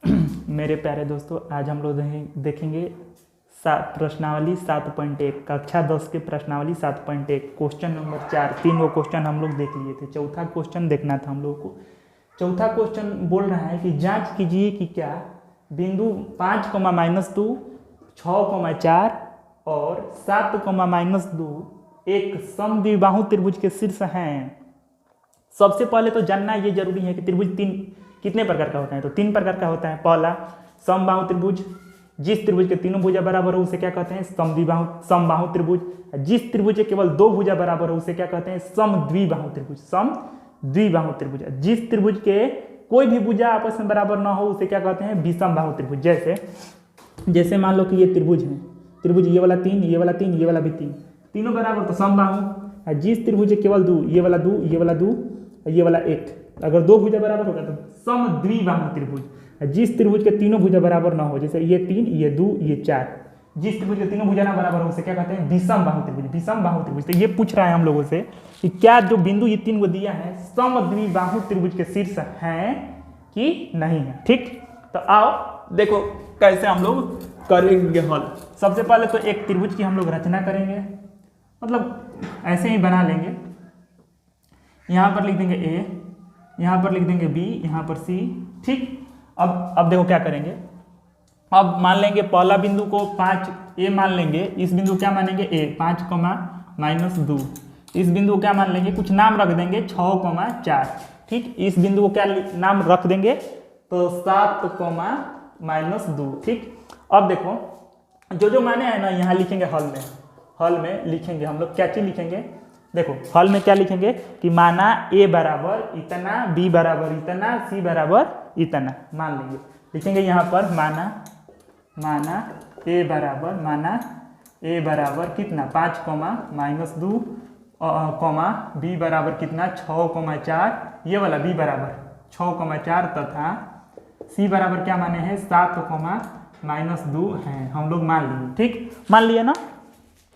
मेरे प्यारे दोस्तों, आज हम लोग देखेंगे प्रश्नावली 7.1 कक्षा 10 के प्रश्नावली 7.1 क्वेश्चन नंबर 4। 3 वो क्वेश्चन हम लोग देख लिए थे, चौथा क्वेश्चन देखना था हम लोग को। चौथा क्वेश्चन बोल रहा है कि जांच कीजिए कि क्या बिंदु 5,-2, 6,4 और 7,-2 एक समद्विबाहु त्रिभुज के शीर्ष हैं। सबसे पहले तो जानना ये जरूरी है कि त्रिभुज कितने प्रकार का होता है। तो 3 प्रकार का होता है। पहला समबाहु त्रिभुज, जिस त्रिभुज के तीनों भुजा बराबर हो उसे क्या कहते हैं, समबाहु त्रिभुज। जिस त्रिभुज के केवल 2 भुजा बराबर हो उसे क्या कहते हैं, समद्विबाहु त्रिभुज। समद्विबाहु त्रिभुज। जिस त्रिभुज के कोई भी भुजा आपस में बराबर ना हो उसे क्या कहते हैं, विषमबाहु त्रिभुज। जैसे मान लो कि ये त्रिभुज है, त्रिभुज ये वाला 3, ये वाला 3, ये वाला भी 3, तीनों बराबर तो समबाहु। जिस त्रिभुज केवल 2, ये वाला 2, ये वाला 2, ये वाला 1, अगर 2 भुजा बराबर होगा तो समद्विबाहु त्रिभुज। जिस त्रिभुज के तीनों भुजा बराबर ना हो, जैसे ये 3, ये 2, ये 4, जिस त्रिभुज के तीनों भुजा ना बराबर हो उसे क्या कहते हैं, विषमबाहु त्रिभुज। विषमबाहु त्रिभुज। तो ये पूछ रहा है हम लोगों से कि क्या जो बिंदु ये 3 को दिया है समद्विबाहु त्रिभुज के शीर्ष हैं कि नहीं है। ठीक, तो आओ देखो कैसे हम लोग करेंगे हल। सबसे पहले तो एक त्रिभुज की हम लोग रचना करेंगे, मतलब ऐसे ही बना लेंगे। यहाँ पर लिख देंगे ए, यहाँ पर लिख देंगे बी, यहाँ पर सी। ठीक, अब देखो क्या करेंगे। अब मान लेंगे पहला बिंदु को 5 ए मान लेंगे, इस बिंदु क्या मानेंगे ए 5,-2। इस बिंदु को क्या मान लेंगे, कुछ नाम रख देंगे 6,4। ठीक, इस बिंदु को क्या नाम रख देंगे तो 7,-2। ठीक, अब देखो जो माने हैं ना यहाँ लिखेंगे हल में लिखेंगे हम लोग। क्या चीज लिखेंगे, देखो हल में क्या लिखेंगे कि माना ए बराबर इतना, बी बराबर इतना, सी बराबर इतना मान लेंगे। लिखेंगे यहाँ पर माना ए बराबर कितना 5,-2, बी बराबर कितना 6,4, ये वाला बी बराबर 6,4 तथा सी बराबर क्या माने हैं 7,-2 हैं, हम लोग मान लिए। ठीक, मान लिए ना।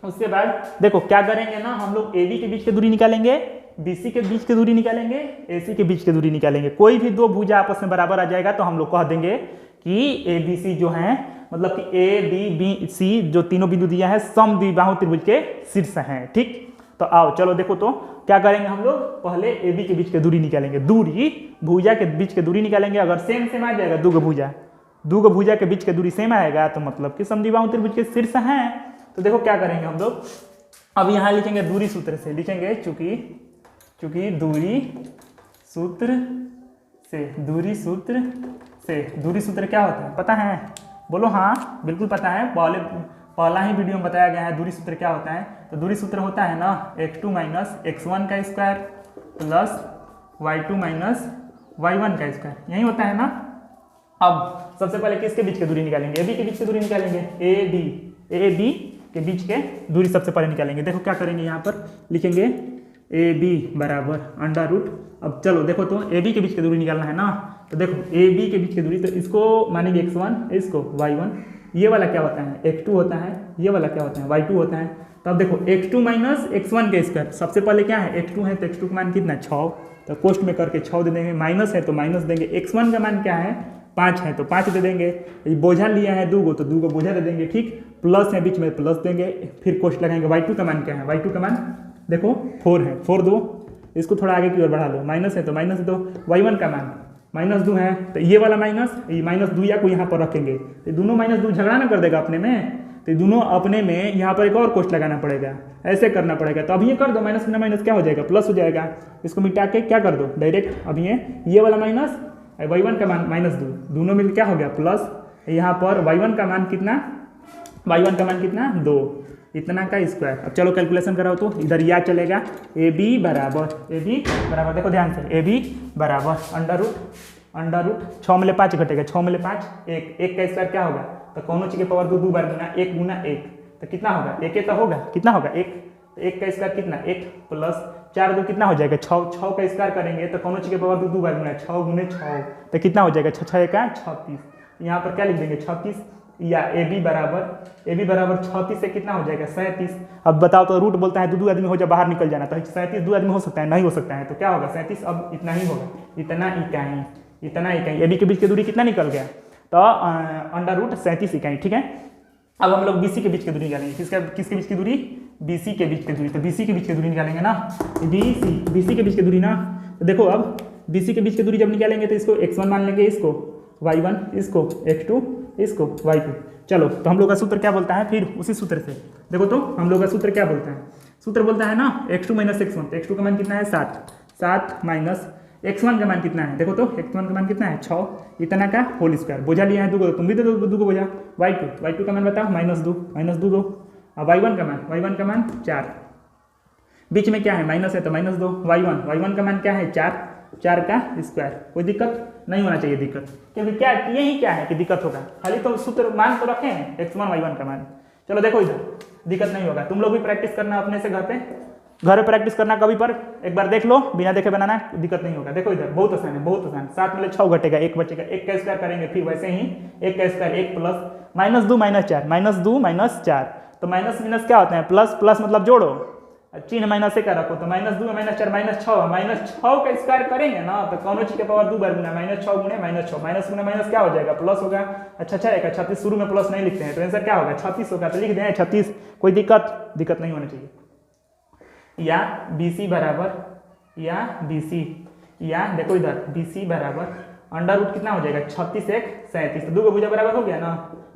उसके बाद देखो क्या करेंगे ना, हम लोग ए बी के बीच की दूरी निकालेंगे, बी सी के बीच की दूरी निकालेंगे, ए सी के बीच की दूरी निकालेंगे। कोई भी 2 भुजा आपस में बराबर आ जाएगा तो हम लोग कह देंगे कि ए बी सी जो है, मतलब कि ए बी सी जो तीनों बिंदु दिया है समद्विबाहु त्रिभुज के शीर्ष हैं। ठीक, तो आओ चलो देखो तो क्या करेंगे हम लोग। पहले ए बी के बीच की दूरी निकालेंगे, भुजा के बीच की दूरी निकालेंगे। अगर सेम आ जाएगा, 2 भुजा के बीच की दूरी सेम आएगा तो मतलब कि समद्विबाहु त्रिभुज के शीर्ष हैं। तो देखो क्या करेंगे हम लोग। अब यहाँ लिखेंगे दूरी सूत्र से, लिखेंगे चूंकि दूरी सूत्र क्या होता है पता है, बोलो हाँ बिल्कुल पता है। पहला ही वीडियो में बताया गया है दूरी सूत्र क्या होता है। तो दूरी सूत्र होता है ना x2 - x1 का स्क्वायर प्लस y2 - y1 का स्क्वायर, यही होता है ना। अब सबसे पहले किसके बीच की दूरी निकालेंगे, ए बी के बीच की दूरी निकालेंगे। ए बी के बीच के दूरी सबसे पहले निकालेंगे। देखो क्या करेंगे, यहाँ पर लिखेंगे ए बी बराबर √। अब चलो देखो तो ए बी के बीच की दूरी निकालना है ना। तो देखो ए बी के बीच की दूरी, तो इसको मानेंगे x1, इसको y1। ये वाला क्या होता है x2 होता है, ये वाला क्या होता है y2 होता है। तो अब देखो x2 - x1 के स्क्वायर, सबसे पहले क्या है x2 है तो x2 का मान कितना 6, तो कोष्ट में करके 6 दे देंगे। माइनस है तो माइनस देंगे। x1 का मान क्या है 5 है तो 5 दे देंगे। बोझा लिया है 2 तो 2 बोझा दे देंगे। ठीक, प्लस है बीच में प्लस देंगे, फिर कोष्ट लगाएंगे। y2 का मान क्या है, y2 का मान देखो 4 है, 4 2, इसको थोड़ा आगे की ओर बढ़ा लो। माइनस है तो माइनस दो। y1 का मान -2 है तो ये वाला माइनस, ये -2 या को यहाँ पर रखेंगे तो दोनों -2 झगड़ा ना कर देगा अपने में, तो दोनों अपने में यहाँ पर एक और कोष्ट लगाना पड़ेगा, ऐसे करना पड़ेगा। तो अब ये कर दो, माइनस में माइनस क्या हो जाएगा, प्लस हो जाएगा। इसको मिटा के क्या कर दो डायरेक्ट, अब ये वाला माइनस y1 का मान -2, दोनों मिल क्या हो गया प्लस। यहाँ पर y1 का मान कितना 2, इतना का स्क्वायर। अब चलो कैलकुलेशन कराओ तो इधर या चलेगा। ए बी बराबर देखो ध्यान से, ए बी बराबर √, 6 में 5 घटेगा, 6 में 5 1 का स्क्वायर क्या होगा, तो कौनो चीज के पावर 2 बार गुना 1 गुना 1 तो कितना होगा 1 तो होगा, कितना होगा 1 का स्क्वायर कितना 1 प्लस 4 2 कितना हो जाएगा 6 का स्क्वायर करेंगे तो कौनो चीज के पावर 2 बार गुना 6 गुने 6 तो कितना हो जाएगा 6 का 36। यहाँ पर क्या लिख देंगे 36, या ए बी बराबर 36 से कितना हो जाएगा 37। अब बताओ तो रूट बोलता है 2 आदमी हो जाए बाहर निकल जाना, तो 37 2 आदमी हो सकता है, नहीं हो सकता है, तो क्या होगा 37। अब इतना ही होगा, इतना इकाई ए बी के बीच की दूरी कितना निकल गया तो अंडर रूट 37 इकाई, ठीक है। अब हम लोग BC के बीच की दूरी निकालेंगे। किसके बीच की दूरी? BC के बीच की दूरी। तो BC के बीच की दूरी निकालेंगे ना, BC के बीच की दूरी ना। तो देखो अब BC के बीच की दूरी जब निकालेंगे तो इसको x1 मान लेंगे, इसको y1, इसको x2, इसको y2। चलो तो हम लोग का सूत्र क्या बोलता है फिर उसी सूत्र से देखो तो हम लोग का सूत्र क्या बोलता है? सूत्र बोलता है ना x2 माइनस x1। तो x2 का मान कितना है? 7 माइनस x1 का मान कितना है? देखो तो x1 का मान कितना है? 6, इतना का होल स्क्वायर। बोझा लिया है 2 को, तुम भी दे दो 2 को बोझा। y2 का मान बताओ, -2 दो। अब y1 का मान 4, बीच में क्या है? माइनस है तो -2। y1 का मान क्या है? 4 का स्क्वायर। कोई दिक्कत नहीं होना चाहिए दिक्कत, क्योंकि क्या यही क्या है कि दिक्कत होगा, खाली तो सूत्र मान तो रखे हैं x1 y1 का मान। चलो देखो इधर दिक्कत नहीं होगा। तुम लोग भी प्रैक्टिस करना अपने से घर पे प्रैक्टिस करना, कभी पर एक बार देख लो, बिना देखे बनाना, दिक्कत नहीं होगा। देखो इधर बहुत आसान है, बहुत आसान। 7 में 6 घटेगा, 1 बचेगा, 1 का स्क्वायर करेंगे, फिर वैसे ही 1 का स्क्वायर 1 प्लस -2 - 4। तो माइनस माइनस क्या होता है? प्लस प्लस मतलब जोड़ो, चिन्ह माइनस से का रखो। तो -2 - 4 -6 का स्क्वायर करेंगे ना तो कौन चीज के पावर 2 बार गुना, -6 गुणे -6, माइनस गुना माइनस क्या हो जाएगा? प्लस होगा। अच्छा 36 शुरू में प्लस नहीं लिखते हैं तो आंसर क्या होगा? 36 होगा। तो लिख दें 36, कोई दिक्कत नहीं होनी चाहिए। या BC देखो इधर BC बराबर अंडर रूट कितना हो जाएगा? 36 1 37। तो 2 का भुजा बराबर हो गया ना,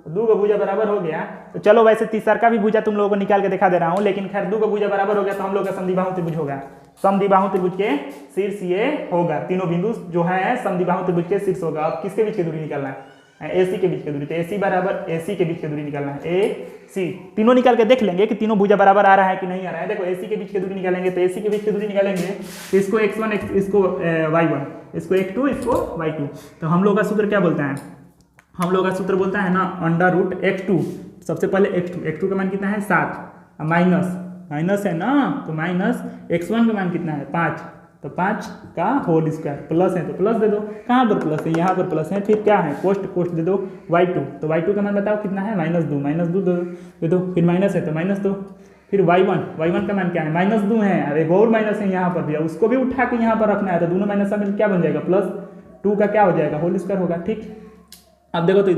2 का भुजा बराबर हो गया। तो चलो वैसे तीसरा का भी भुजा तुम लोगों को निकाल के दिखा दे रहा हूँ, लेकिन खैर 2 का भुजा बराबर हो गया तो हम लोग का समद्विबाहु त्रिभुज होगा। समद्विबाहु त्रिभुज के शीर्ष ये होगा, तीनों बिंदु जो है समद्विबाहु त्रिभुज के शीर्ष होगा। अब किसके बीच की दूरी निकालना है? AC के बीच की दूरी। तो AC बराबर AC के बीच की दूरी निकालना है, AC। तीनों निकाल के देख लेंगे कि तीनों भुजा बराबर आ रहा है कि नहीं आ रहा है। देखो AC के बीच की दूरी निकालेंगे तो AC के बीच की दूरी निकालेंगे तो इसको x1 इसको y1, इसको x2, इसको y2। तो हम लोग का सूत्र क्या बोलता है? हम लोग का सूत्र बोलता है ना अंडर रूट x2। सबसे पहले x2 का मान कितना है? 7, माइनस है ना, तो माइनस x1 का मान कितना है? 5, तो 5 का होल स्क्वायर। प्लस है तो प्लस दे दो, कहाँ पर प्लस है? यहाँ पर प्लस है। फिर क्या है? कोष्ट दे दो y2। तो y2 का मान बताओ कितना है? -2 दे दो। फिर माइनस है तो माइनस दो। फिर y1 का मान क्या है? -2 है। अब एक और माइनस है यहाँ पर भी, उसको भी उठा के यहाँ पर रखना है। तो दोनों माइनस का मिल क्या बन जाएगा? +2 का क्या हो जाएगा? होल स्क्वायर होगा, ठीक। अब देखो तो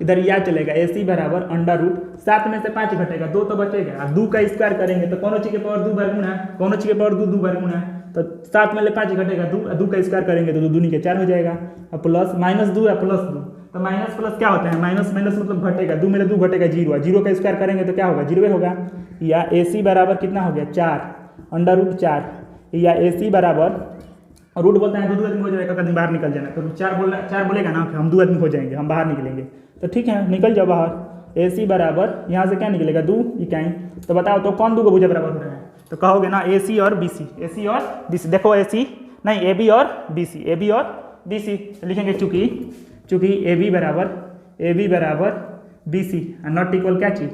इधर या चलेगा AC बराबर अंडर रूट 7 में से 5 घटेगा, 2 तो बचेगा। 2 का स्क्वायर करेंगे तो कौन चीज के पावर 2 बार गुना है? कौन चीज के पावर 2 बार गुना है? तो 7 में 5 घटेगा, 2 का स्क्वायर करेंगे तो 2 दूनी के 4 हो जाएगा। अब प्लस -2 है, +2। तो माइनस प्लस क्या होता है? माइनस मतलब घटेगा, 2 में 2 घटेगा, 0 0 का स्क्वायर करेंगे तो क्या होगा? 0 होगा। या AC बराबर कितना हो गया? 4 अंडर रूट 4। या AC बराबर रूट बोलते हैं तो 2 आदमी हो जाएगा, कहीं बाहर निकल जाना। तो 4 बोलेगा ना कि हम 2 आदमी हो जाएंगे, हम बाहर निकलेंगे। तो ठीक है, निकल जाओ बाहर। AC बराबर यहाँ से क्या निकलेगा? 2 इकाई। तो बताओ तो कौन 2 का भुजा बराबर हो रहा है? तो कहोगे ना AC और BC। देखो AC नहीं, AB और BC लिखेंगे, चूंकि AB बराबर BC नॉट इक्वल क्या चीज?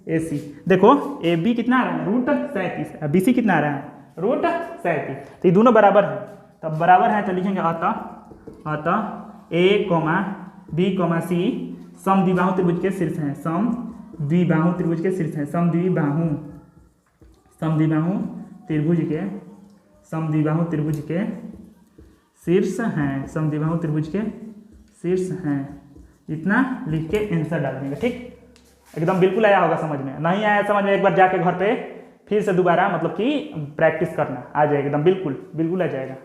AC। देखो AB कितना आ रहा है? रूट 37। BC कितना आ रहा है? रूट 37। तो ये दोनों बराबर है, तब बराबर है तो लिखेंगे अतः A, B, C समद्विबाहु त्रिभुज के शीर्ष हैं। समद्विबाहु त्रिभुज के शीर्ष हैं। समद्विबाहु त्रिभुज के शीर्ष हैं। समद्विबाहु त्रिभुज के शीर्ष हैं। इतना लिख के आंसर डाल देंगे, ठीक। एकदम बिल्कुल आया होगा समझ में। नहीं आया समझ में, एक बार जाके घर पे फिर से दोबारा मतलब कि प्रैक्टिस करना, आ जाएगा एकदम बिल्कुल आ जाएगा।